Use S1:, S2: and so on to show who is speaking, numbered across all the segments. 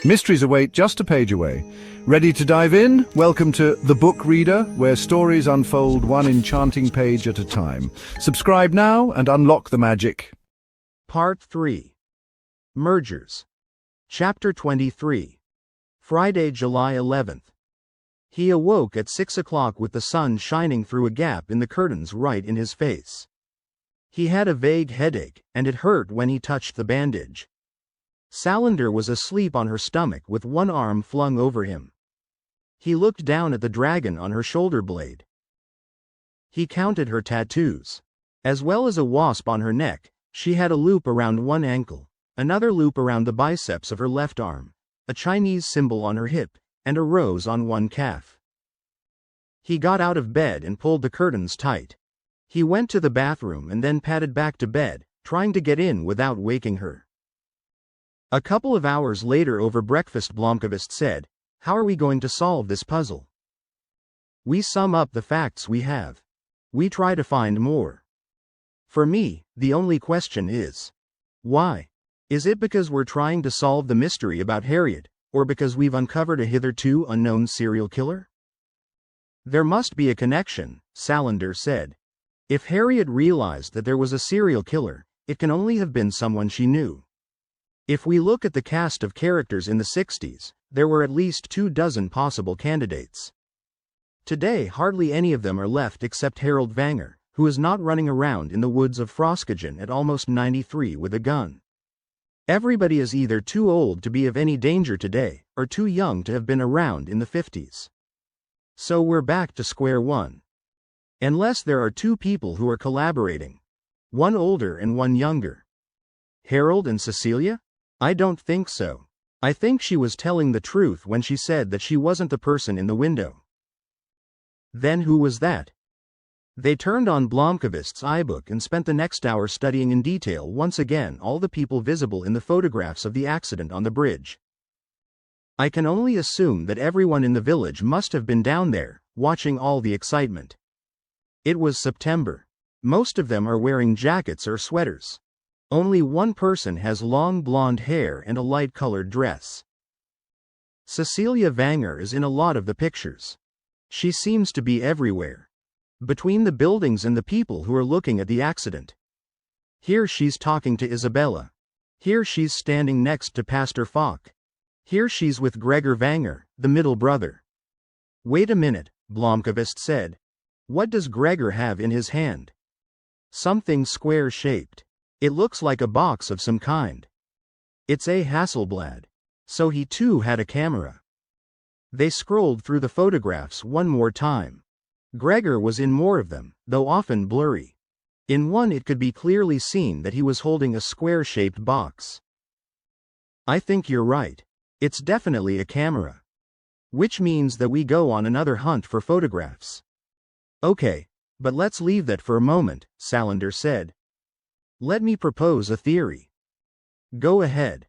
S1: Mysteries await just a page away. Ready to dive in? Welcome to The Book Reader, where stories unfold one enchanting page at a time. Subscribe now and unlock the magic.
S2: Part 3. Mergers. Chapter 23. Friday, July 11th. He awoke at 6 o'clock with the sun shining through a gap in the curtains right in his face. He had a vague headache, and it hurt when he touched the bandage. Salander was asleep on her stomach with one arm flung over him. He looked down at the dragon on her shoulder blade. He counted her tattoos. As well as a wasp on her neck, she had a loop around one ankle, another loop around the biceps of her left arm, a Chinese symbol on her hip, and a rose on one calf. He got out of bed and pulled the curtains tight. He went to the bathroom and then padded back to bed, trying to get in without waking her. A couple of hours later over breakfast, Blomkvist said, "How are we going to solve this puzzle? We sum up the facts we have. We try to find more. For me, the only question is, why? Is it because we're trying to solve the mystery about Harriet, or because we've uncovered a hitherto unknown serial killer?" "There must be a connection," Salander said. "If Harriet realized that there was a serial killer, it can only have been someone she knew. If we look at the cast of characters in the 60s, there were at least 24 possible candidates. Today hardly any of them are left except Harold Vanger, who is not running around in the woods of Froskagen at almost 93 with a gun. Everybody is either too old to be of any danger today, or too young to have been around in the 50s. So we're back to square one. Unless there are two people who are collaborating. One older and one younger. Harold and Cecilia? I don't think so. I think she was telling the truth when she said that she wasn't the person in the window." "Then who was that?" They turned on Blomkvist's iBook and spent the next hour studying in detail once again all the people visible in the photographs of the accident on the bridge. "I can only assume that everyone in the village must have been down there, watching all the excitement. It was September. Most of them are wearing jackets or sweaters. Only one person has long blonde hair and a light-colored dress. Cecilia Vanger is in a lot of the pictures. She seems to be everywhere. Between the buildings and the people who are looking at the accident. Here she's talking to Isabella. Here she's standing next to Pastor Falk. Here she's with Gregor Vanger, the middle brother." "Wait a minute," Blomkvist said. "What does Gregor have in his hand?" "Something square-shaped. It looks like a box of some kind. It's a Hasselblad. So he too had a camera." They scrolled through the photographs one more time. Gregor was in more of them, though often blurry. In one it could be clearly seen that he was holding a square-shaped box. "I think you're right. It's definitely a camera. Which means that we go on another hunt for photographs." "Okay, but let's leave that for a moment," Salander said. "Let me propose a theory." "Go ahead."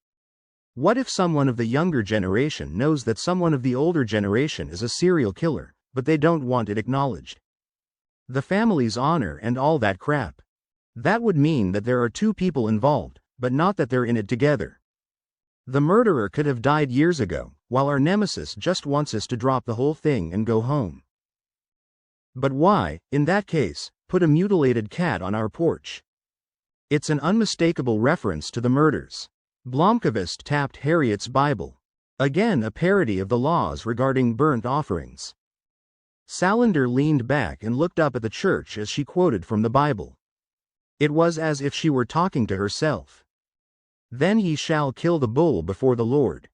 S2: "What if someone of the younger generation knows that someone of the older generation is a serial killer, but they don't want it acknowledged? The family's honor and all that crap. That would mean that there are two people involved, but not that they're in it together. The murderer could have died years ago, while our nemesis just wants us to drop the whole thing and go home. But why, in that case, put a mutilated cat on our porch? It's an unmistakable reference to the murders." Blomkvist tapped Harriet's Bible. Again a parody of the laws regarding burnt offerings. Salander leaned back and looked up at the church as she quoted from the Bible. It was as if she were talking to herself. "Then he shall kill the bull before the Lord.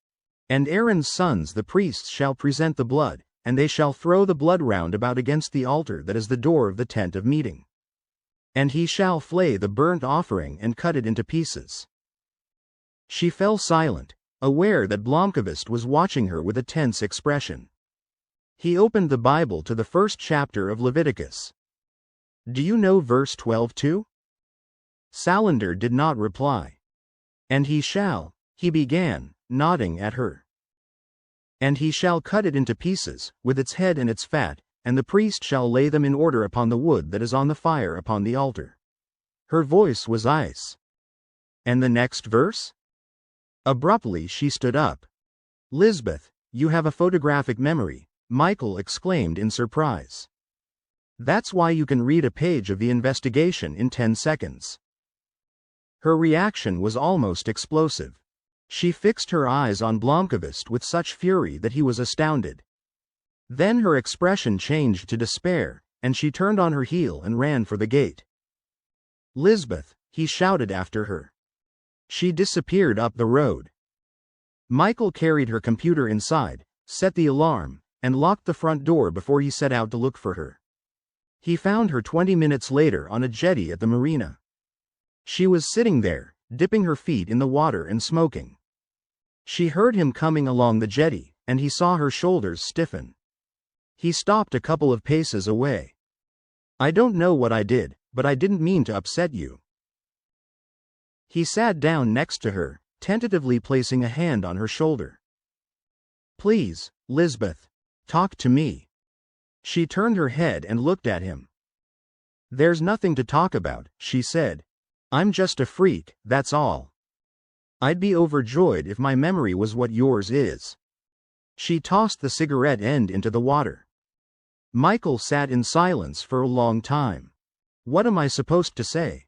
S2: And Aaron's sons the priests shall present the blood, and they shall throw the blood round about against the altar that is the door of the tent of meeting. And he shall flay the burnt offering and cut it into pieces." She fell silent, aware that Blomkvist was watching her with a tense expression. He opened the Bible to the first chapter of Leviticus. "Do you know verse 12 too?" Salander did not reply. "And he shall," he began, nodding at her. "And he shall cut it into pieces, with its head and its fat, and the priest shall lay them in order upon the wood that is on the fire upon the altar." Her voice was ice. "And the next verse?" Abruptly she stood up. Lisbeth, you have a photographic memory, Michael exclaimed in surprise. That's why you can read a page of the investigation in 10 seconds. Her reaction was almost explosive. She fixed her eyes on Blomkvist with such fury that he was astounded. Then her expression changed to despair, and she turned on her heel and ran for the gate. Lisbeth, he shouted after her. She disappeared up the road. Michael carried her computer inside, set the alarm, and locked the front door before he set out to look for her. He found her 20 minutes later on a jetty at the marina. She was sitting there, dipping her feet in the water and smoking. She heard him coming along the jetty, and he saw her shoulders stiffen. He stopped a couple of paces away. I don't know what I did, but I didn't mean to upset you. He sat down next to her, tentatively placing a hand on her shoulder. Please, Lisbeth, talk to me. She turned her head and looked at him. There's nothing to talk about, she said. I'm just a freak, that's all. I'd be overjoyed if my memory was what yours is. She tossed the cigarette end into the water. Michael sat in silence for a long time. What am I supposed to say?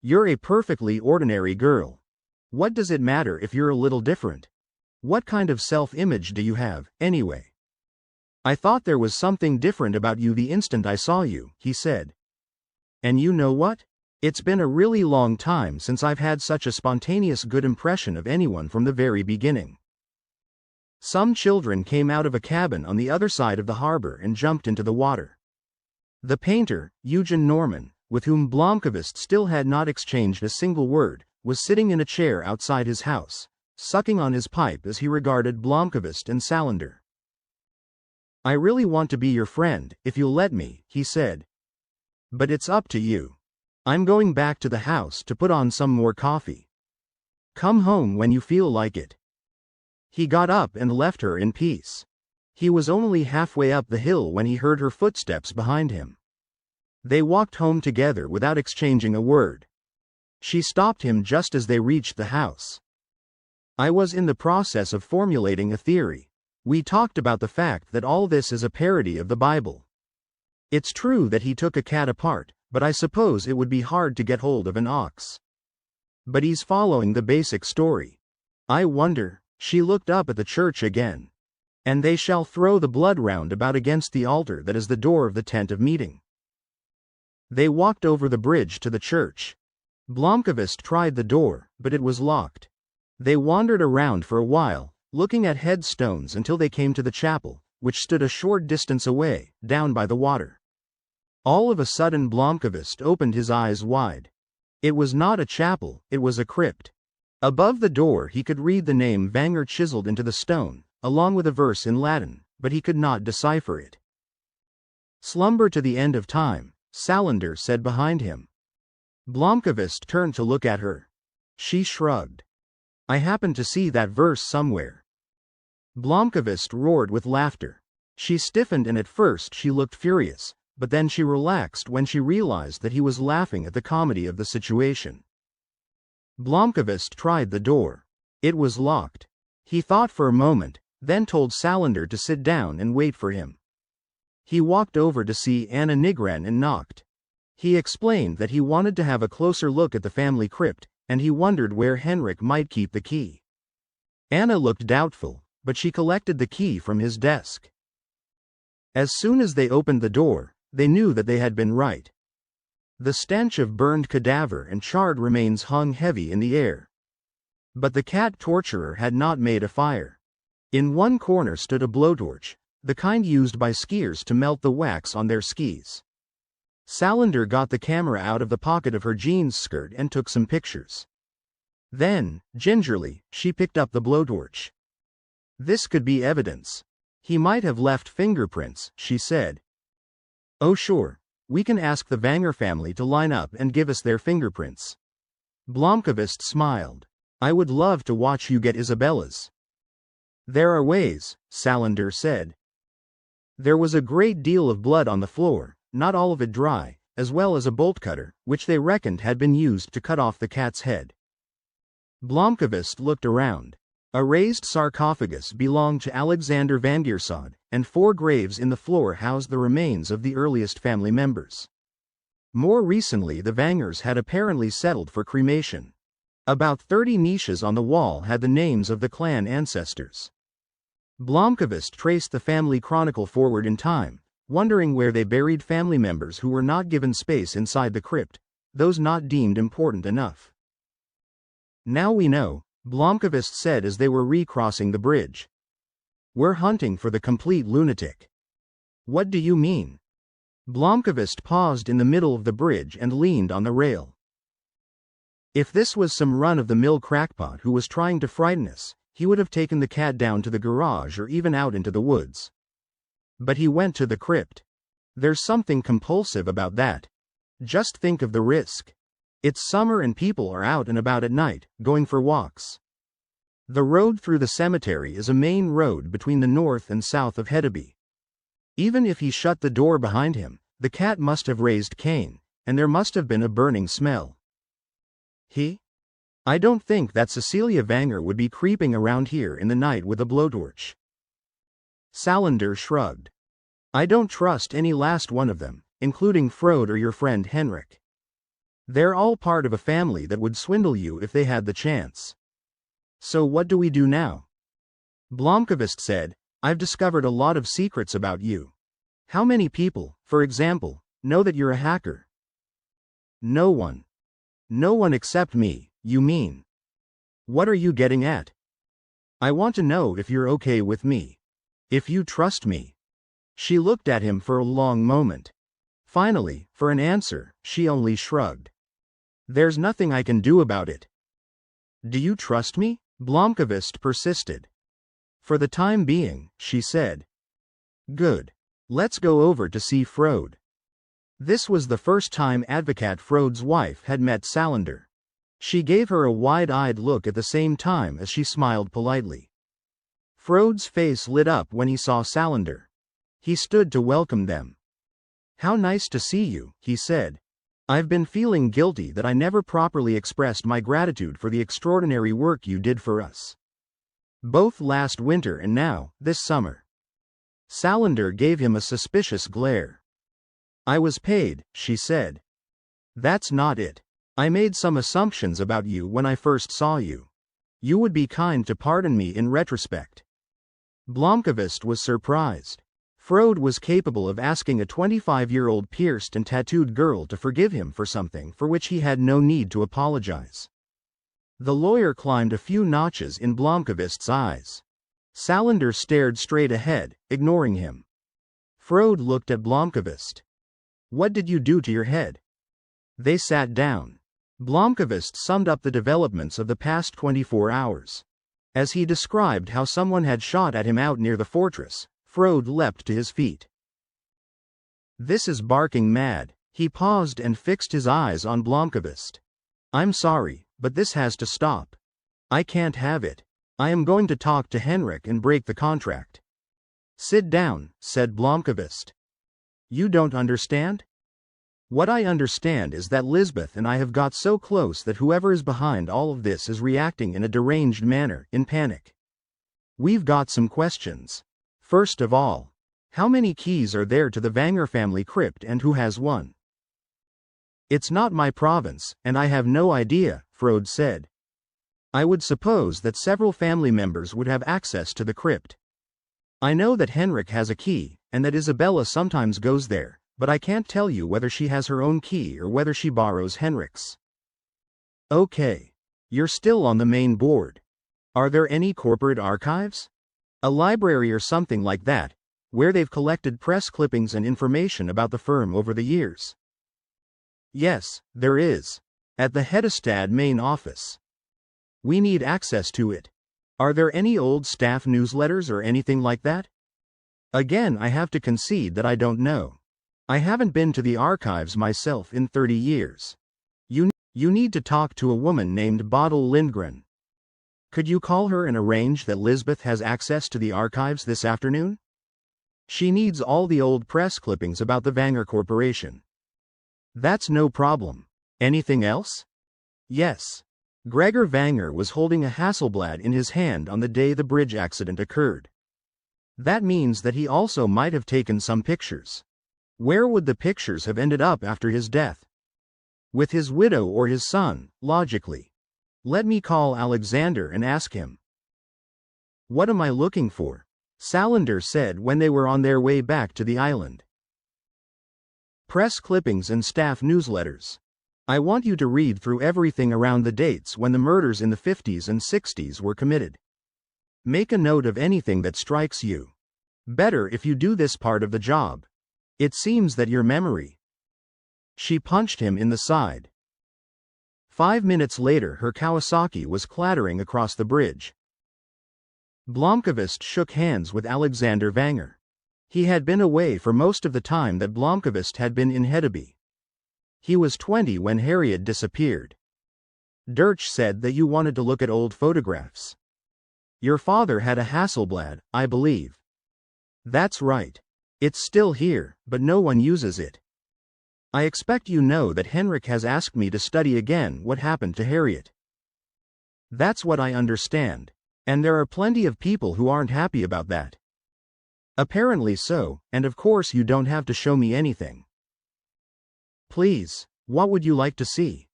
S2: You're a perfectly ordinary girl. What does it matter if you're a little different? What kind of self-image do you have, anyway? I thought there was something different about you the instant I saw you, he said. And you know what? It's been a really long time since I've had such a spontaneous good impression of anyone from the very beginning. Some children came out of a cabin on the other side of the harbor and jumped into the water. The painter, Eugen Norman, with whom Blomkvist still had not exchanged a single word, was sitting in a chair outside his house, sucking on his pipe as he regarded Blomkvist and Salander. I really want to be your friend, if you'll let me, he said. But it's up to you. I'm going back to the house to put on some more coffee. Come home when you feel like it. He got up and left her in peace. He was only halfway up the hill when he heard her footsteps behind him. They walked home together without exchanging a word. She stopped him just as they reached the house. I was in the process of formulating a theory. We talked about the fact that all this is a parody of the Bible. It's true that he took a cat apart, but I suppose it would be hard to get hold of an ox. But he's following the basic story. I wonder, she looked up at the church again. And they shall throw the blood round about against the altar that is the door of the tent of meeting. They walked over the bridge to the church. Blomkvist tried the door, but it was locked. They wandered around for a while, looking at headstones until they came to the chapel, which stood a short distance away, down by the water. All of a sudden Blomkvist opened his eyes wide. It was not a chapel, it was a crypt. Above the door he could read the name Vanger chiseled into the stone, along with a verse in Latin, but he could not decipher it. Slumber to the end of time, Salander said behind him. Blomkvist turned to look at her. She shrugged. I happened to see that verse somewhere. Blomkvist roared with laughter. She stiffened and at first she looked furious, but then she relaxed when she realized that he was laughing at the comedy of the situation. Blomkvist tried the door. It was locked. He thought for a moment, then told Salander to sit down and wait for him. He walked over to see Anna Nygren and knocked. He explained that he wanted to have a closer look at the family crypt, and he wondered where Henrik might keep the key. Anna looked doubtful, but she collected the key from his desk. As soon as they opened the door, they knew that they had been right. The stench of burned cadaver and charred remains hung heavy in the air. But the cat torturer had not made a fire. In one corner stood a blowtorch, the kind used by skiers to melt the wax on their skis. Salander got the camera out of the pocket of her jeans skirt and took some pictures. Then, gingerly, she picked up the blowtorch. This could be evidence. He might have left fingerprints, she said. Oh sure, we can ask the Vanger family to line up and give us their fingerprints. Blomkvist smiled. I would love to watch you get Isabella's. There are ways, Salander said. There was a great deal of blood on the floor, not all of it dry, as well as a bolt cutter, which they reckoned had been used to cut off the cat's head. Blomkvist looked around. A raised sarcophagus belonged to Alexander Vangeersod, and 4 graves in the floor housed the remains of the earliest family members. More recently, the Vangers had apparently settled for cremation. About 30 niches on the wall had the names of the clan ancestors. Blomkvist traced the family chronicle forward in time, wondering where they buried family members who were not given space inside the crypt, those not deemed important enough. Now we know, Blomkvist said as they were recrossing the bridge. We're hunting for the complete lunatic. What do you mean? Blomkvist paused in the middle of the bridge and leaned on the rail. If this was some run-of-the-mill crackpot who was trying to frighten us, he would have taken the cat down to the garage or even out into the woods. But he went to the crypt. There's something compulsive about that. Just think of the risk. It's summer and people are out and about at night, going for walks. The road through the cemetery is a main road between the north and south of Hedeby. Even if he shut the door behind him, the cat must have raised Cain, and there must have been a burning smell. I don't think that Cecilia Vanger would be creeping around here in the night with a blowtorch. Salander shrugged. I don't trust any last one of them, including Frode or your friend Henrik. They're all part of a family that would swindle you if they had the chance. So what do we do now? Blomkvist said, I've discovered a lot of secrets about you. How many people, for example, know that you're a hacker? No one. No one except me, you mean? What are you getting at? I want to know if you're okay with me. If you trust me. She looked at him for a long moment. Finally, for an answer, she only shrugged. There's nothing I can do about it. Do you trust me? Blomkvist persisted. For the time being, she said. Good. Let's go over to see Frode. This was the first time Advocat Frode's wife had met Salander. She gave her a wide-eyed look at the same time as she smiled politely. Frode's face lit up when he saw Salander. He stood to welcome them. How nice to see you, he said. I've been feeling guilty that I never properly expressed my gratitude for the extraordinary work you did for us. Both last winter and now, this summer. Salander gave him a suspicious glare. I was paid, she said. That's not it. I made some assumptions about you when I first saw you. You would be kind to pardon me in retrospect. Blomkvist was surprised. Frode was capable of asking a 25-year-old pierced and tattooed girl to forgive him for something for which he had no need to apologize. The lawyer climbed a few notches in Blomkvist's eyes. Salander stared straight ahead, ignoring him. Frode looked at Blomkvist. What did you do to your head? They sat down. Blomkvist summed up the developments of the past 24 hours. As he described how someone had shot at him out near the fortress, Frode leapt to his feet. This is barking mad. He paused and fixed his eyes on Blomkvist. I'm sorry, but this has to stop. I can't have it. I am going to talk to Henrik and break the contract. Sit down, said Blomkvist. You don't understand? What I understand is that Lisbeth and I have got so close that whoever is behind all of this is reacting in a deranged manner, in panic. We've got some questions. First of all, how many keys are there to the Vanger family crypt and who has one? It's not my province, and I have no idea, Frode said. I would suppose that several family members would have access to the crypt. I know that Henrik has a key, and that Isabella sometimes goes there, but I can't tell you whether she has her own key or whether she borrows Henrik's. Okay. You're still on the main board. Are there any corporate archives? A library or something like that, where they've collected press clippings and information about the firm over the years? Yes, there is. At the Hedestad main office. We need access to it. Are there any old staff newsletters or anything like that? Again, I have to concede that I don't know. I haven't been to the archives myself in 30 years. You need to talk to a woman named Bodil Lindgren. Could you call her and arrange that Lisbeth has access to the archives this afternoon? She needs all the old press clippings about the Vanger Corporation. That's no problem. Anything else? Yes. Gregor Vanger was holding a Hasselblad in his hand on the day the bridge accident occurred. That means that he also might have taken some pictures. Where would the pictures have ended up after his death? With his widow or his son, logically. Let me call Alexander and ask him. What am I looking for? Salander said when they were on their way back to the island. Press clippings and staff newsletters. I want you to read through everything around the dates when the murders in the 50s and 60s were committed. Make a note of anything that strikes you. Better if you do this part of the job. It seems that your memory. She punched him in the side. 5 minutes later her Kawasaki was clattering across the bridge. Blomkvist shook hands with Alexander Vanger. He had been away for most of the time that Blomkvist had been in Hedeby. He was 20 when Harriet disappeared. Dirch said that you wanted to look at old photographs. Your father had a Hasselblad, I believe. That's right. It's still here, but no one uses it. I expect you know that Henrik has asked me to study again what happened to Harriet. That's what I understand. And there are plenty of people who aren't happy about that. Apparently so, and of course you don't have to show me anything. Please, what would you like to see?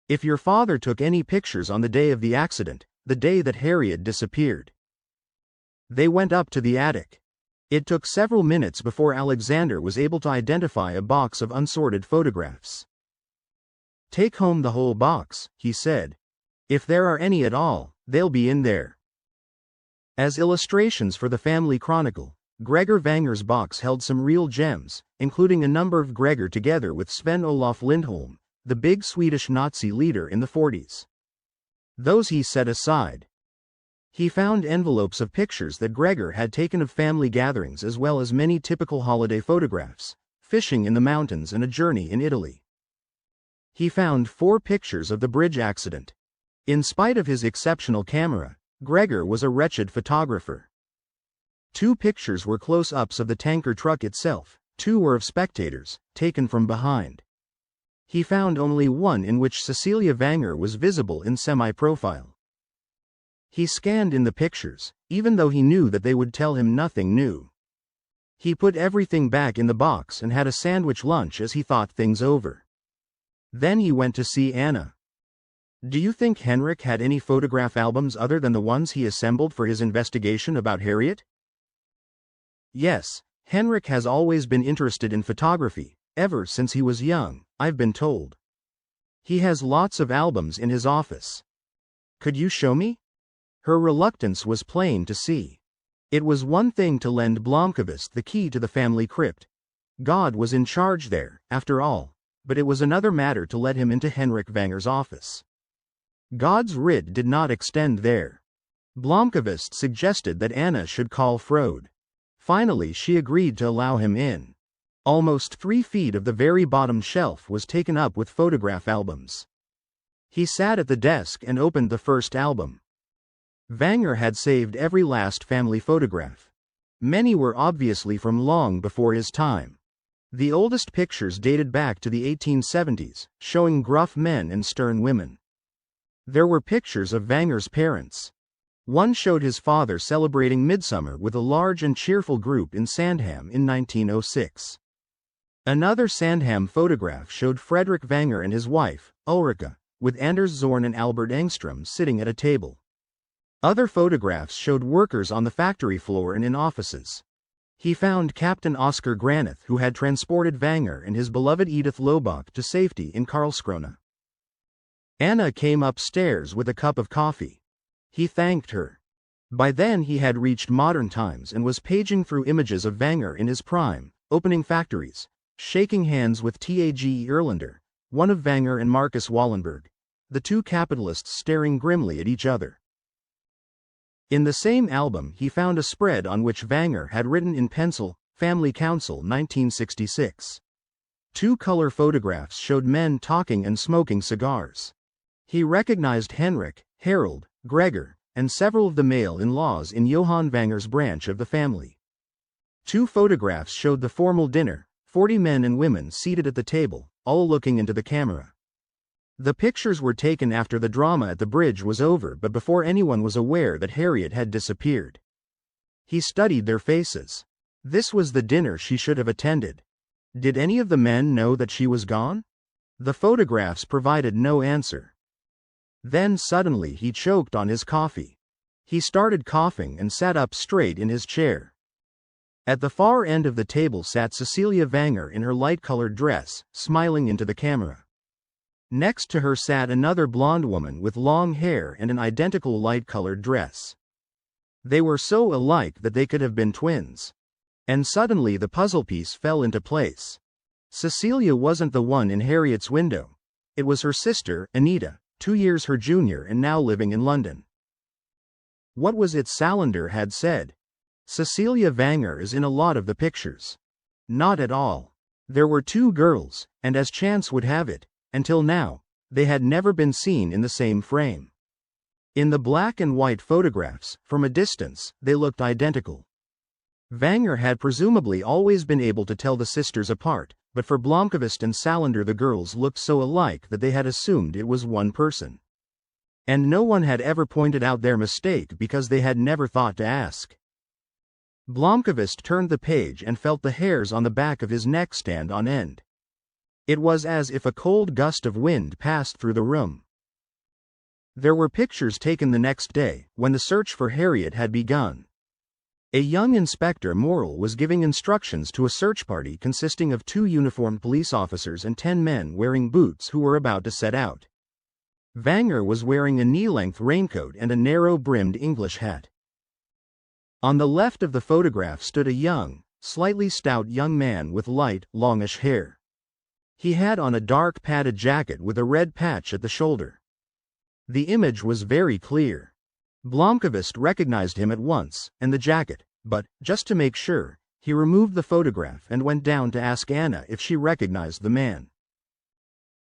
S2: If your father took any pictures on the day of the accident, the day that Harriet disappeared. They went up to the attic. It took several minutes before Alexander was able to identify a box of unsorted photographs. Take home the whole box, he said. If there are any at all, they'll be in there. As illustrations for the family chronicle, Gregor Vanger's box held some real gems, including a number of Gregor together with Sven-Olof Lindholm, the big Swedish Nazi leader in the 40s. Those he set aside. He found envelopes of pictures that Gregor had taken of family gatherings as well as many typical holiday photographs, fishing in the mountains and a journey in Italy. He found 4 pictures of the bridge accident. In spite of his exceptional camera, Gregor was a wretched photographer. 2 pictures were close-ups of the tanker truck itself, 2 were of spectators, taken from behind. He found only one in which Cecilia Vanger was visible in semi-profile. He scanned in the pictures, even though he knew that they would tell him nothing new. He put everything back in the box and had a sandwich lunch as he thought things over. Then he went to see Anna. Do you think Henrik had any photograph albums other than the ones he assembled for his investigation about Harriet? Yes, Henrik has always been interested in photography, ever since he was young, I've been told. He has lots of albums in his office. Could you show me? Her reluctance was plain to see. It was one thing to lend Blomkvist the key to the family crypt. God was in charge there, after all, but it was another matter to let him into Henrik Vanger's office. God's writ did not extend there. Blomkvist suggested that Anna should call Frode. Finally she agreed to allow him in. Almost 3 feet of the very bottom shelf was taken up with photograph albums. He sat at the desk and opened the first album. Vanger had saved every last family photograph. Many were obviously from long before his time. The oldest pictures dated back to the 1870s, showing gruff men and stern women. There were pictures of Vanger's parents. One showed his father celebrating midsummer with a large and cheerful group in Sandham in 1906. Another Sandham photograph showed Frederick Vanger and his wife, Ulrika, with Anders Zorn and Albert Engström sitting at a table. Other photographs showed workers on the factory floor and in offices. He found Captain Oscar Granith, who had transported Vanger and his beloved Edith Lobach to safety in Karlskrona. Anna came upstairs with a cup of coffee. He thanked her. By then he had reached modern times and was paging through images of Vanger in his prime, opening factories, shaking hands with Tage Erlander, one of Vanger and Marcus Wallenberg, the 2 capitalists staring grimly at each other. In the same album he found a spread on which Vanger had written in pencil, Family Council 1966. 2 color photographs showed men talking and smoking cigars. He recognized Henrik, Harold, Gregor, and several of the male-in-laws in Johann Vanger's branch of the family. 2 photographs showed the formal dinner, 40 men and women seated at the table, all looking into the camera. The pictures were taken after the drama at the bridge was over but before anyone was aware that Harriet had disappeared. He studied their faces. This was the dinner she should have attended. Did any of the men know that she was gone? The photographs provided no answer. Then suddenly he choked on his coffee. He started coughing and sat up straight in his chair. At the far end of the table sat Cecilia Wenger in her light-colored dress, smiling into the camera. Next to her sat another blonde woman with long hair and an identical light-colored dress. They were so alike that they could have been twins. And suddenly the puzzle piece fell into place. Cecilia wasn't the one in Harriet's window. It was her sister, Anita, 2 years her junior and now living in London. What was it Salander had said? Cecilia Wenger is in a lot of the pictures. Not at all. There were 2 girls, and as chance would have it, until now, they had never been seen in the same frame. In the black and white photographs, from a distance, they looked identical. Wenger had presumably always been able to tell the sisters apart, but for Blomkvist and Salander the girls looked so alike that they had assumed it was one person. And no one had ever pointed out their mistake because they had never thought to ask. Blomkvist turned the page and felt the hairs on the back of his neck stand on end. It was as if a cold gust of wind passed through the room. There were pictures taken the next day, when the search for Harriet had begun. A young Inspector Morrill was giving instructions to a search party consisting of 2 uniformed police officers and 10 men wearing boots who were about to set out. Wenger was wearing a knee-length raincoat and a narrow-brimmed English hat. On the left of the photograph stood a young, slightly stout young man with light, longish hair. He had on a dark padded jacket with a red patch at the shoulder. The image was very clear. Blomkvist recognized him at once, and the jacket, but, just to make sure, he removed the photograph and went down to ask Anna if she recognized the man.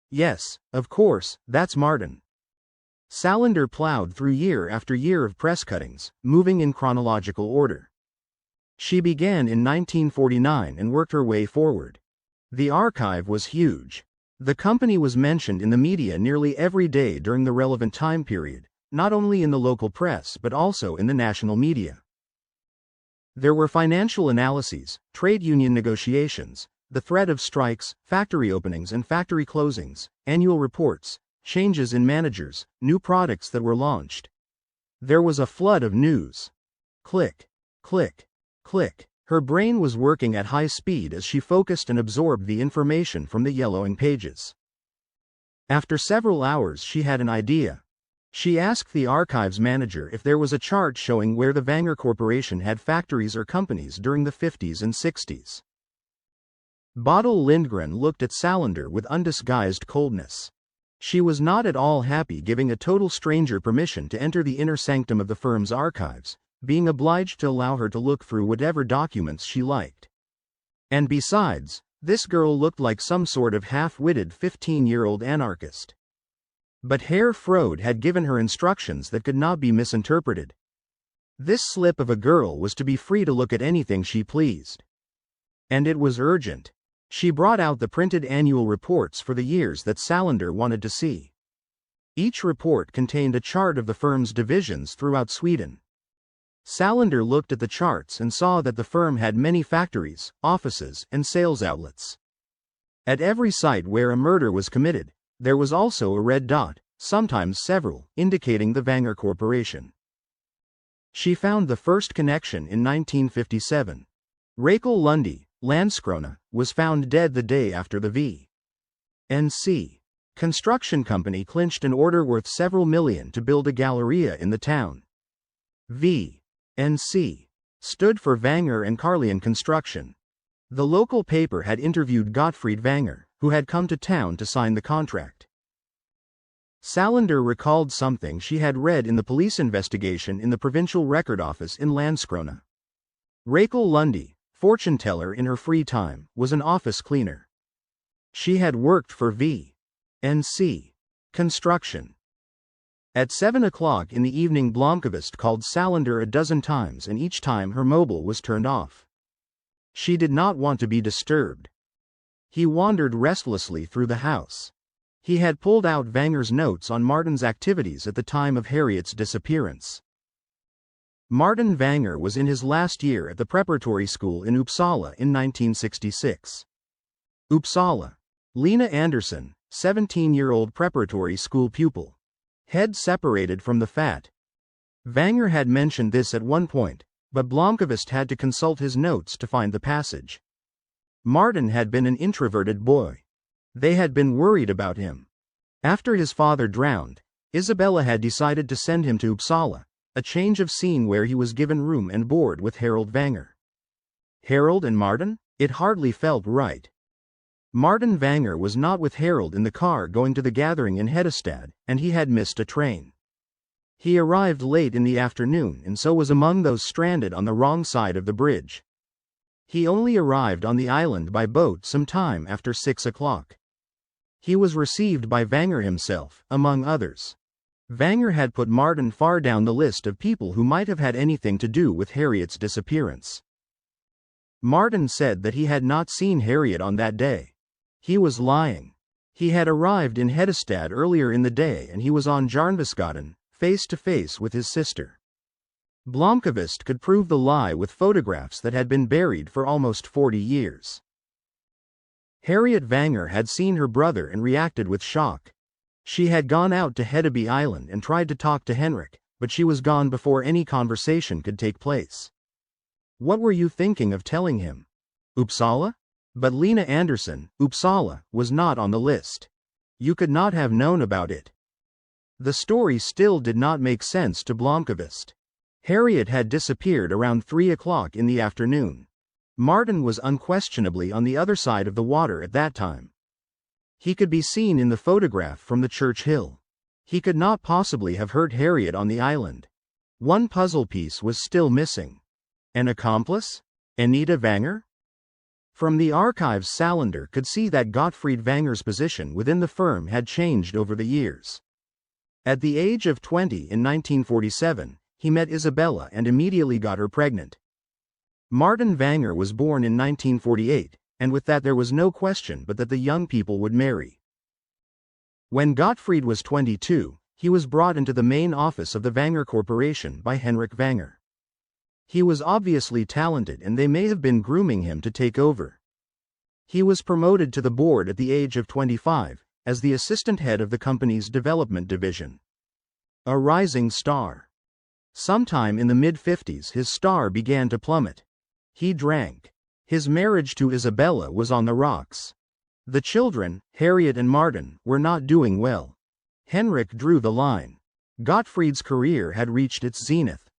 S2: Yes, of course, that's Martin. Salander plowed through year after year of press cuttings, moving in chronological order. She began in 1949 and worked her way forward. The archive was huge. The company was mentioned in the media nearly every day during the relevant time period, not only in the local press but also in the national media. There were financial analyses, trade union negotiations, the threat of strikes, factory openings and factory closings, annual reports, changes in managers, new products that were launched. There was a flood of news. Click, click, click. Her brain was working at high speed as she focused and absorbed the information from the yellowing pages. After several hours she had an idea. She asked the archives manager if there was a chart showing where the Wenger Corporation had factories or companies during the 50s and 60s. Bodil Lindgren looked at Salander with undisguised coldness. She was not at all happy giving a total stranger permission to enter the inner sanctum of the firm's archives, being obliged to allow her to look through whatever documents she liked. And besides, this girl looked like some sort of half-witted 15-year-old anarchist. But Herr Frode had given her instructions that could not be misinterpreted. This slip of a girl was to be free to look at anything she pleased. And it was urgent. She brought out the printed annual reports for the years that Salander wanted to see. Each report contained a chart of the firm's divisions throughout Sweden. Salander looked at the charts and saw that the firm had many factories, offices, and sales outlets. At every site where a murder was committed, there was also a red dot, sometimes several, indicating the Wenger Corporation. She found the first connection in 1957. Rakel Lundy, Landskrona, was found dead the day after the V&C construction company clinched an order worth several million to build a galleria in the town. V&C stood for Wenger and Carlian Construction. The local paper had interviewed Gottfried Wenger, who had come to town to sign the contract. Salander recalled something she had read in the police investigation in the provincial record office in Landskrona. Rakel Lundy, fortune teller in her free time, was an office cleaner. She had worked for V&C Construction. At 7 o'clock in the evening Blomkvist called Salander a dozen times and each time her mobile was turned off. She did not want to be disturbed. He wandered restlessly through the house. He had pulled out Vanger's notes on Martin's activities at the time of Harriet's disappearance. Martin Vanger was in his last year at the preparatory school in Uppsala in 1966. Uppsala. Lena Andersson, 17-year-old preparatory school pupil. Head separated from the fat. Vanger had mentioned this at one point, but Blomkvist had to consult his notes to find the passage. Martin had been an introverted boy. They had been worried about him. After his father drowned, Isabella had decided to send him to Uppsala, a change of scene where he was given room and board with Harold Vanger. Harold and Martin? It hardly felt right. Martin Vanger was not with Harold in the car going to the gathering in Hedestad, and he had missed a train. He arrived late in the afternoon and so was among those stranded on the wrong side of the bridge. He only arrived on the island by boat some time after 6 o'clock. He was received by Vanger himself, among others. Vanger had put Martin far down the list of people who might have had anything to do with Harriet's disappearance. Martin said that he had not seen Harriet on that day. He was lying. He had arrived in Hedestad earlier in the day and he was on Jarnviskaden, face to face with his sister. Blomkvist could prove the lie with photographs that had been buried for almost 40 years. Harriet Vanger had seen her brother and reacted with shock. She had gone out to Hedeby Island and tried to talk to Henrik, but she was gone before any conversation could take place. What were you thinking of telling him? Uppsala? But Lena Andersson, Uppsala, was not on the list. You could not have known about it. The story still did not make sense to Blomkvist. Harriet had disappeared around 3 o'clock in the afternoon. Martin was unquestionably on the other side of the water at that time. He could be seen in the photograph from the church hill. He could not possibly have heard Harriet on the island. One puzzle piece was still missing. An accomplice? Anita Vanger? From the archives, Salander could see that Gottfried Vanger's position within the firm had changed over the years. At the age of 20 in 1947, he met Isabella and immediately got her pregnant. Martin Vanger was born in 1948, and with that there was no question but that the young people would marry. When Gottfried was 22, he was brought into the main office of the Vanger Corporation by Henrik Vanger. He was obviously talented and they may have been grooming him to take over. He was promoted to the board at the age of 25, as the assistant head of the company's development division. A rising star. Sometime in the mid-50s his star began to plummet. He drank. His marriage to Isabella was on the rocks. The children, Harriet and Martin, were not doing well. Henrik drew the line. Gottfried's career had reached its zenith.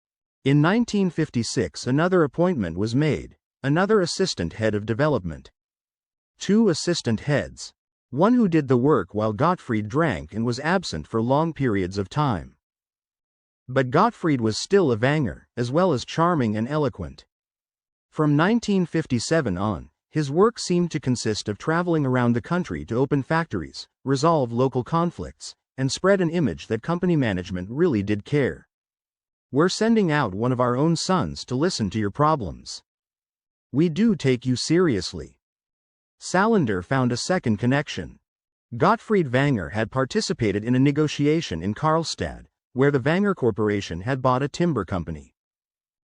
S2: In 1956 another appointment was made, another assistant head of development. 2 assistant heads. One who did the work while Gottfried drank and was absent for long periods of time. But Gottfried was still a Vanger, as well as charming and eloquent. From 1957 on, his work seemed to consist of traveling around the country to open factories, resolve local conflicts, and spread an image that company management really did care. We're sending out one of our own sons to listen to your problems. We do take you seriously. Salander found a second connection. Gottfried Vanger had participated in a negotiation in Karlstad, where the Vanger Corporation had bought a timber company.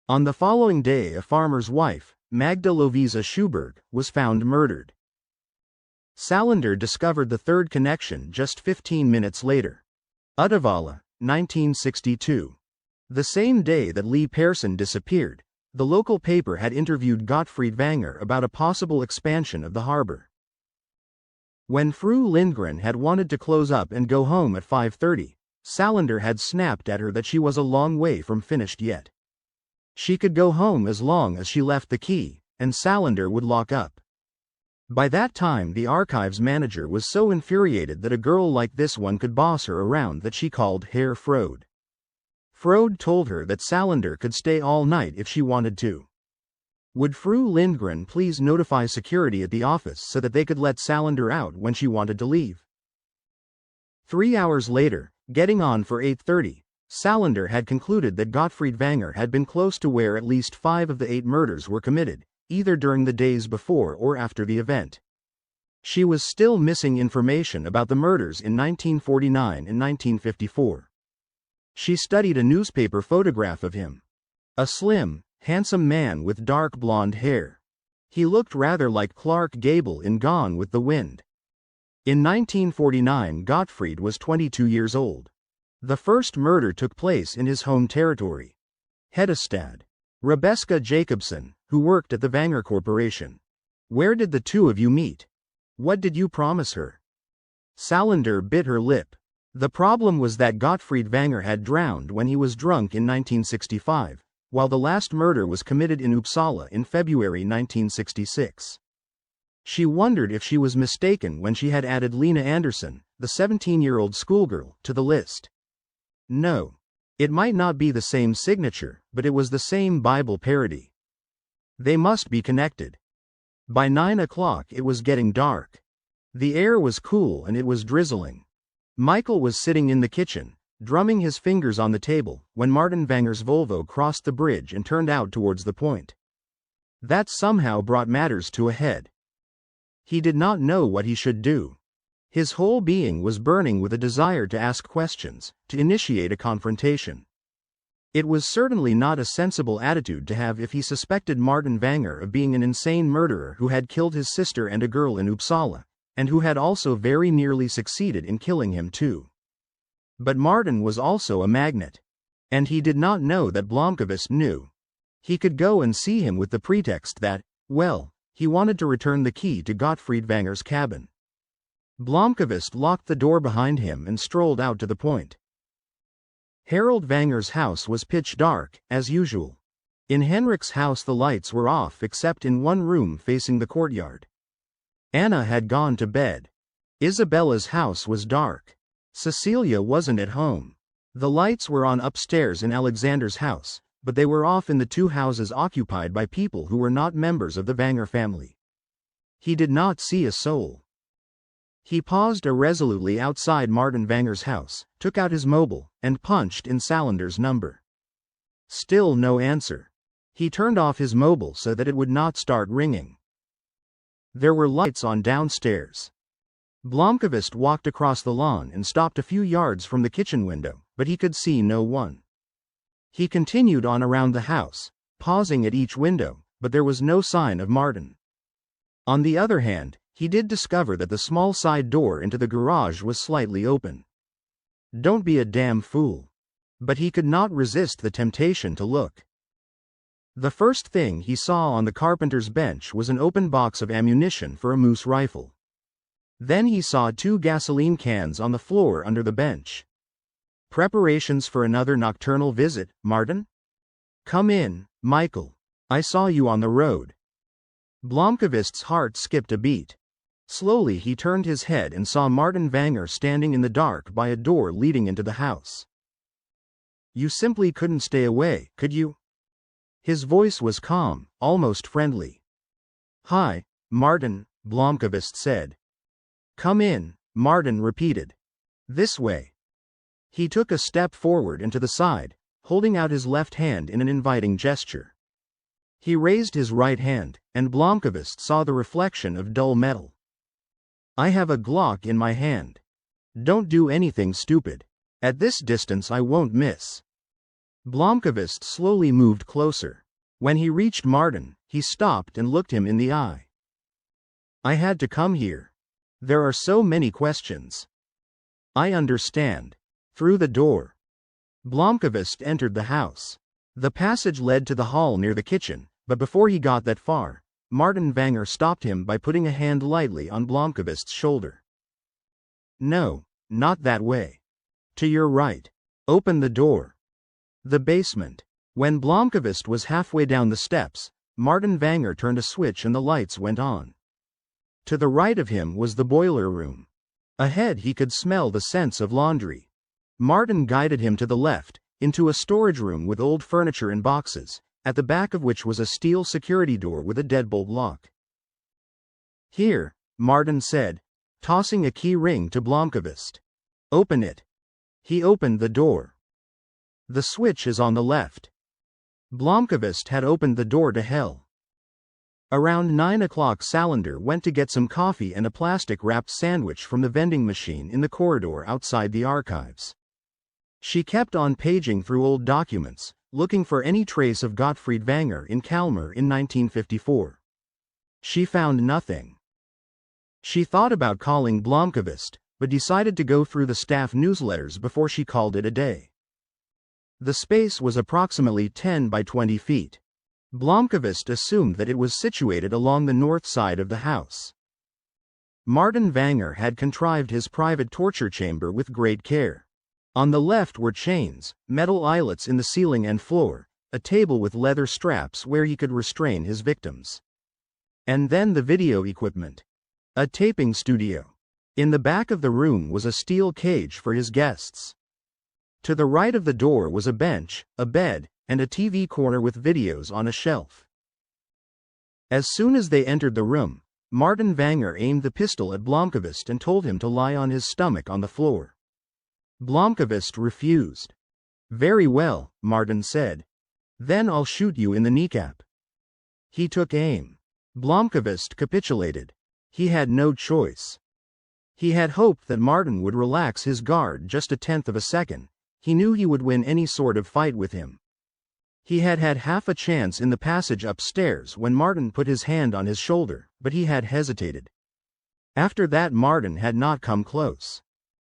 S2: On the following day a farmer's wife, Magda Lovisa Schuberg, was found murdered. Salander discovered the third connection just 15 minutes later. Uddevalla, 1962. The same day that Lee Persson disappeared, the local paper had interviewed Gottfried Vanger about a possible expansion of the harbor. When Fru Lindgren had wanted to close up and go home at 5:30, Salander had snapped at her that she was a long way from finished yet. She could go home as long as she left the key, and Salander would lock up. By that time the archives manager was so infuriated that a girl like this one could boss her around that she called Herr Frode. Frode told her that Salander could stay all night if she wanted to. Would Fru Lindgren please notify security at the office so that they could let Salander out when she wanted to leave? 3 hours later, getting on for 8:30, Salander had concluded that Gottfried Vanger had been close to where at least 5 of the 8 murders were committed, either during the days before or after the event. She was still missing information about the murders in 1949 and 1954. She studied a newspaper photograph of him. A slim, handsome man with dark blonde hair. He looked rather like Clark Gable in Gone with the Wind. In 1949, Gottfried was 22 years old. The first murder took place in his home territory, Hedestad. Rebecca Jacobson, who worked at the Wenger Corporation. Where did the two of you meet? What did you promise her? Salander bit her lip. The problem was that Gottfried Wenger had drowned when he was drunk in 1965, while the last murder was committed in Uppsala in February 1966. She wondered if she was mistaken when she had added Lena Anderson, the 17-year-old schoolgirl, to the list. No. It might not be the same signature, but it was the same Bible parody. They must be connected. By 9 o'clock it was getting dark. The air was cool and it was drizzling. Michael was sitting in the kitchen, drumming his fingers on the table, when Martin Wenger's Volvo crossed the bridge and turned out towards the point. That somehow brought matters to a head. He did not know what he should do. His whole being was burning with a desire to ask questions, to initiate a confrontation. It was certainly not a sensible attitude to have if he suspected Martin Wenger of being an insane murderer who had killed his sister and a girl in Uppsala, and who had also very nearly succeeded in killing him too. But Martin was also a magnet. And he did not know that Blomkvist knew. He could go and see him with the pretext that, well, he wanted to return the key to Gottfried Wenger's cabin. Blomkvist locked the door behind him and strolled out to the point. Harold Wenger's house was pitch dark, as usual. In Henrik's house the lights were off except in one room facing the courtyard. Anna had gone to bed. Isabella's house was dark. Cecilia wasn't at home. The lights were on upstairs in Alexander's house, but they were off in the two houses occupied by people who were not members of the Wenger family. He did not see a soul. He paused irresolutely outside Martin Wenger's house, took out his mobile, and punched in Salander's number. Still no answer. He turned off his mobile so that it would not start ringing. There were lights on downstairs. Blomkvist walked across the lawn and stopped a few yards from the kitchen window, but he could see no one. He continued on around the house, pausing at each window, but there was no sign of Martin. On the other hand, he did discover that the small side door into the garage was slightly open. Don't be a damn fool. But he could not resist the temptation to look. The first thing he saw on the carpenter's bench was an open box of ammunition for a moose rifle. Then he saw 2 gasoline cans on the floor under the bench. Preparations for another nocturnal visit, Martin? Come in, Michael. I saw you on the road. Blomkvist's heart skipped a beat. Slowly he turned his head and saw Martin Wenger standing in the dark by a door leading into the house. You simply couldn't stay away, could you? His voice was calm, almost friendly. Hi, Martin, Blomkvist said. Come in, Martin repeated. This way. He took a step forward and to the side, holding out his left hand in an inviting gesture. He raised his right hand, and Blomkvist saw the reflection of dull metal. I have a Glock in my hand. Don't do anything stupid. At this distance I won't miss. Blomkvist slowly moved closer. When he reached Martin, he stopped and looked him in the eye. I had to come here. There are so many questions. I understand. Through the door. Blomkvist entered the house. The passage led to the hall near the kitchen, but before he got that far, Martin Wenger stopped him by putting a hand lightly on Blomkvist's shoulder. No, not that way. To your right. Open the door. The basement. When Blomkvist was halfway down the steps, Martin Wenger turned a switch and the lights went on. To the right of him was the boiler room. Ahead he could smell the scents of laundry. Martin guided him to the left, into a storage room with old furniture in boxes, at the back of which was a steel security door with a deadbolt lock. Here, Martin said, tossing a key ring to Blomkvist. Open it. He opened the door. The switch is on the left. Blomkvist had opened the door to hell. Around 9 o'clock Salander went to get some coffee and a plastic-wrapped sandwich from the vending machine in the corridor outside the archives. She kept on paging through old documents, looking for any trace of Gottfried Wenger in Kalmar in 1954. She found nothing. She thought about calling Blomkvist, but decided to go through the staff newsletters before she called it a day. The space was approximately 10 by 20 feet. Blomkvist assumed that it was situated along the north side of the house. Martin Wenger had contrived his private torture chamber with great care. On the left were chains, metal eyelets in the ceiling and floor, a table with leather straps where he could restrain his victims. And then the video equipment. A taping studio. In the back of the room was a steel cage for his guests. To the right of the door was a bench, a bed, and a TV corner with videos on a shelf. As soon as they entered the room, Martin Wenger aimed the pistol at Blomkvist and told him to lie on his stomach on the floor. Blomkvist refused. "Very well," Martin said. "Then I'll shoot you in the kneecap." He took aim. Blomkvist capitulated. He had no choice. He had hoped that Martin would relax his guard just a tenth of a second. He knew he would win any sort of fight with him. He had had half a chance in the passage upstairs when Martin put his hand on his shoulder, but he had hesitated. After that Martin had not come close.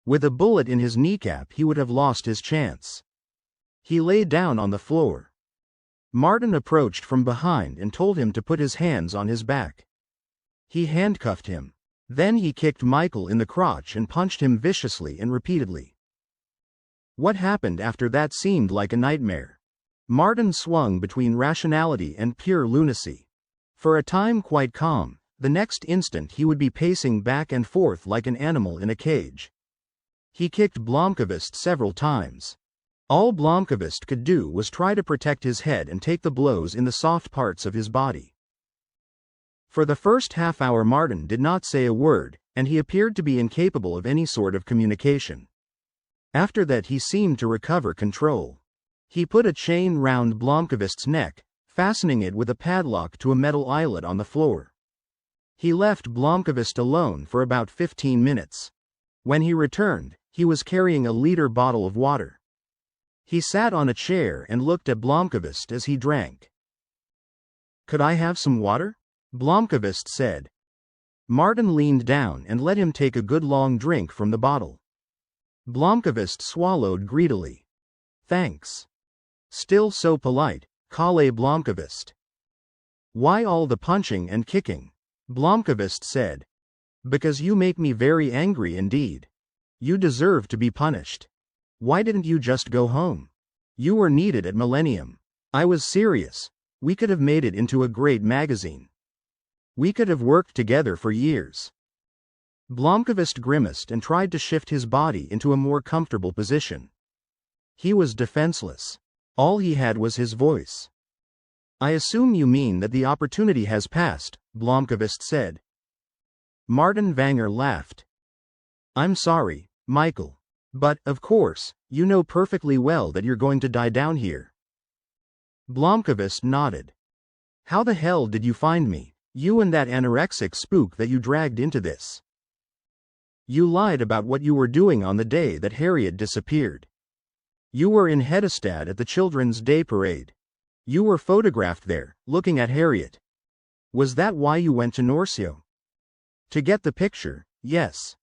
S2: With a bullet in his kneecap he would have lost his chance. He lay down on the floor. Martin approached from behind and told him to put his hands on his back. He handcuffed him. Then he kicked Michael in the crotch and punched him viciously and repeatedly. What happened after that seemed like a nightmare. Martin swung between rationality and pure lunacy. For a time quite calm, the next instant he would be pacing back and forth like an animal in a cage. He kicked Blomkvist several times. All Blomkvist could do was try to protect his head and take the blows in the soft parts of his body. For the first half hour Martin did not say a word, and he appeared to be incapable of any sort of communication. After that he seemed to recover control. He put a chain round Blomkvist's neck, fastening it with a padlock to a metal eyelet on the floor. He left Blomkvist alone for about 15 minutes. When he returned, he was carrying a liter bottle of water. He sat on a chair and looked at Blomkvist as he drank. "Could I have some water?" Blomkvist said. Martin leaned down and let him take a good long drink from the bottle. Blomkvist swallowed greedily. "Thanks." Still so polite, Kalle Blomkvist. "Why all the punching and kicking?" Blomkvist said. "Because you make me very angry indeed. You deserve to be punished. Why didn't you just go home? You were needed at Millennium. I was serious. We could have made it into a great magazine. We could have worked together for years." Blomkvist grimaced and tried to shift his body into a more comfortable position. He was defenseless. All he had was his voice. "I assume you mean that the opportunity has passed," Blomkvist said. Martin Wenger laughed. "I'm sorry, Michael. But, of course, you know perfectly well that you're going to die down here." Blomkvist nodded. "How the hell did you find me, you and that anorexic spook that you dragged into this?" "You lied about what you were doing on the day that Harriet disappeared. You were in Hedestad at the Children's Day Parade. You were photographed there, looking at Harriet. Was that why you went to Norsio?" "To get the picture, yes.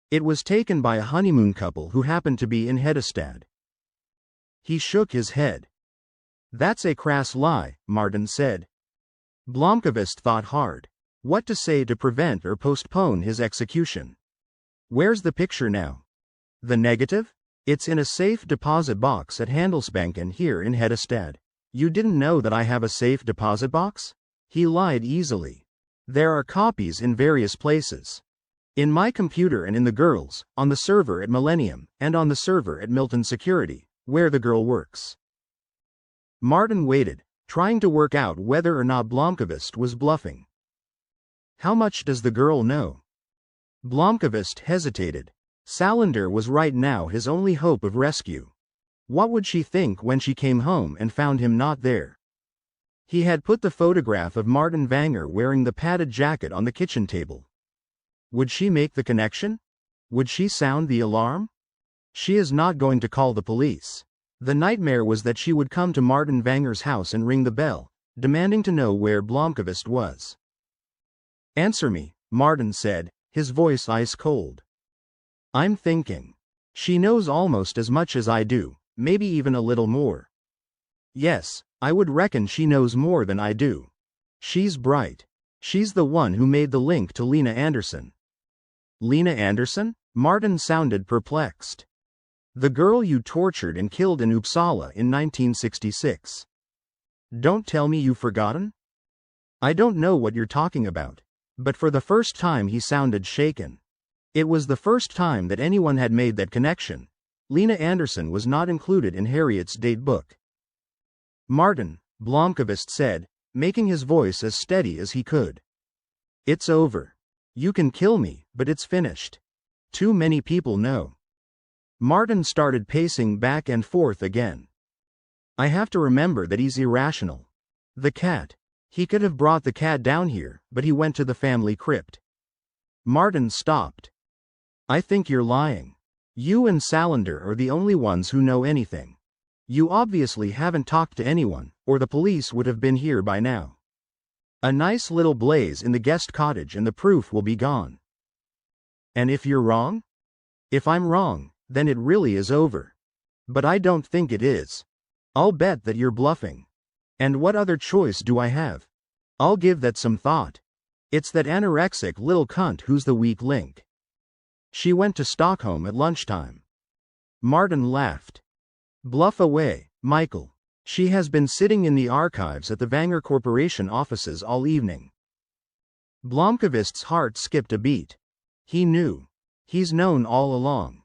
S2: It was taken by a honeymoon couple who happened to be in Hedestad." He shook his head. "That's a crass lie," Martin said. Blomkvist thought hard. What to say to prevent or postpone his execution. "Where's the picture now?" "The negative? It's in a safe deposit box at Handelsbanken here in Hedestad." "You didn't know that I have a safe deposit box?" He lied easily. "There are copies in various places. In my computer and in the girls', on the server at Millennium, and on the server at Milton Security, where the girl works." Martin waited, trying to work out whether or not Blomkvist was bluffing. "How much does the girl know?" Blomkvist hesitated. Salander was right now his only hope of rescue. What would she think when she came home and found him not there? He had put the photograph of Martin Vanger wearing the padded jacket on the kitchen table. Would she make the connection? Would she sound the alarm? She is not going to call the police. The nightmare was that she would come to Martin Vanger's house and ring the bell, demanding to know where Blomkvist was. "Answer me," Martin said, his voice ice cold. "I'm thinking. She knows almost as much as I do, maybe even a little more. Yes, I would reckon she knows more than I do. She's bright. She's the one who made the link to Lena Anderson." "Lena Anderson?" Martin sounded perplexed. "The girl you tortured and killed in Uppsala in 1966. Don't tell me you've forgotten?" "I don't know what you're talking about." But for the first time he sounded shaken. It was the first time that anyone had made that connection. Lena Anderson was not included in Harriet's date book. "Martin," Blomkvist said, making his voice as steady as he could. "It's over. You can kill me, but it's finished. Too many people know." Martin started pacing back and forth again. "I have to remember that he's irrational. The cat. He could have brought the cat down here, but he went to the family crypt." Martin stopped. "I think you're lying. You and Salander are the only ones who know anything. You obviously haven't talked to anyone, or the police would have been here by now. A nice little blaze in the guest cottage and the proof will be gone." "And if you're wrong?" "If I'm wrong, then it really is over. But I don't think it is. I'll bet that you're bluffing. And what other choice do I have? I'll give that some thought. It's that anorexic little cunt who's the weak link. She went to Stockholm at lunchtime." Martin laughed. "Bluff away, Michael. She has been sitting in the archives at the Vanger Corporation offices all evening." Blomkvist's heart skipped a beat. He knew. He's known all along.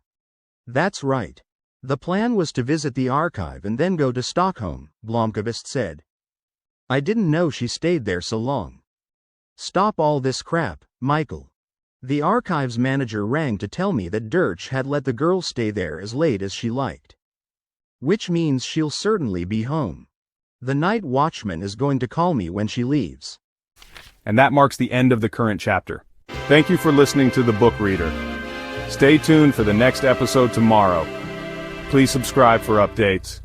S2: "That's right. The plan was to visit the archive and then go to Stockholm," Blomkvist said. "I didn't know she stayed there so long." "Stop all this crap, Michael. The archives manager rang to tell me that Dirch had let the girl stay there as late as she liked. Which means she'll certainly be home. The night watchman is going to call me when she leaves."
S3: And that marks the end of the current chapter. Thank you for listening to The Book Reader. Stay tuned for the next episode tomorrow. Please subscribe for updates.